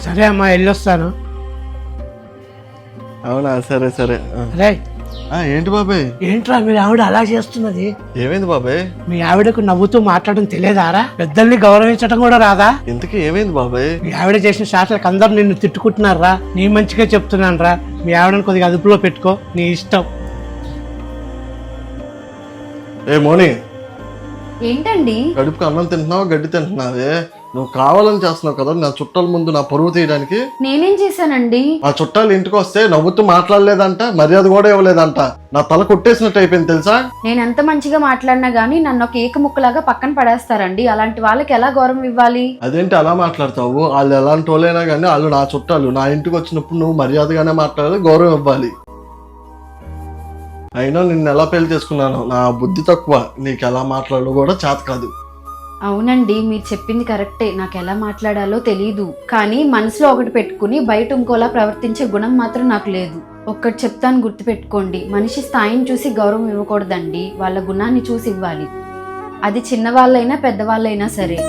సరే అమ్మా వెళ్ళొస్తాను. అవునా, సరే సరే. అరే ఏంటి బాబాయ్? ఏంట్రా మీ ఆవిడ అలా చేస్తున్నది? ఏమైంది బాబాయ్? మీ ఆవిడకు నవ్వుతూ మాట్లాడడం తెలియదారా? పెద్దల్ని గౌరవించడం కూడా రాదా? ఇంతకీ ఏమైంది బాబాయ్? మీ ఆవిడ చేసిన శాస్త్రాలకు అందరు నిన్ను తిట్టుకుంటున్నారా? నీ మంచిగా చెప్తున్నాను రా. మీ ఆవిడని కొద్దిగా అదుపులో పెట్టుకో, నీ ఇష్టం. ఏ మోని, ఏంటండి? కడుపుకి అన్నం తింటున్నావా గడ్డి తింటున్నావే? నువ్వు కావాలని చేస్తున్నావు కదా నా చుట్టాల ముందు నా పరువు తీయడానికి. నేనేం చేశానండి? ఆ చుట్టాలు ఇంటికి వస్తే నవ్వుతూ మాట్లాడలేదంట, మర్యాద కూడా ఇవ్వలేదంట. నా తల కొట్టేసినట్టు అయిపోయింది తెలుసా? నేను ఎంత మంచిగా మాట్లాడినా గానీ నన్ను ఒక ఏక ముక్కలాగా పక్కన పడేస్తారండి. అలాంటి వాళ్ళకి ఎలా గౌరవం ఇవ్వాలి? అదేంటి అలా మాట్లాడతావు? వాళ్ళు ఎలాంటి వాళ్ళైనా కానీ వాళ్ళు నా చుట్టాలు. నా ఇంటికి వచ్చినప్పుడు నువ్వు మర్యాదగానే మాట్లాడాలి, గౌరవం ఇవ్వాలి. అయినా నిన్ను ఎలా పెళ్లి చేసుకున్నాను, నా బుద్ధి తక్కువ. నీకు ఎలా మాట్లాడాలో కూడా చేత కాదు. అవునండి, మీరు చెప్పింది కరెక్టే. నాకు ఎలా మాట్లాడాలో తెలీదు. కానీ మనసులో ఒకటి పెట్టుకుని బయట ఇంకోలా ప్రవర్తించే గుణం మాత్రం నాకు లేదు. ఒక్కటి చెప్తాను, గుర్తుపెట్టుకోండి. మనిషి స్థాయిని చూసి గౌరవం ఇవ్వకూడదండి, వాళ్ళ గుణాన్ని చూసి ఇవ్వాలి. అది చిన్నవాళ్ళైనా పెద్దవాళ్ళైనా సరే.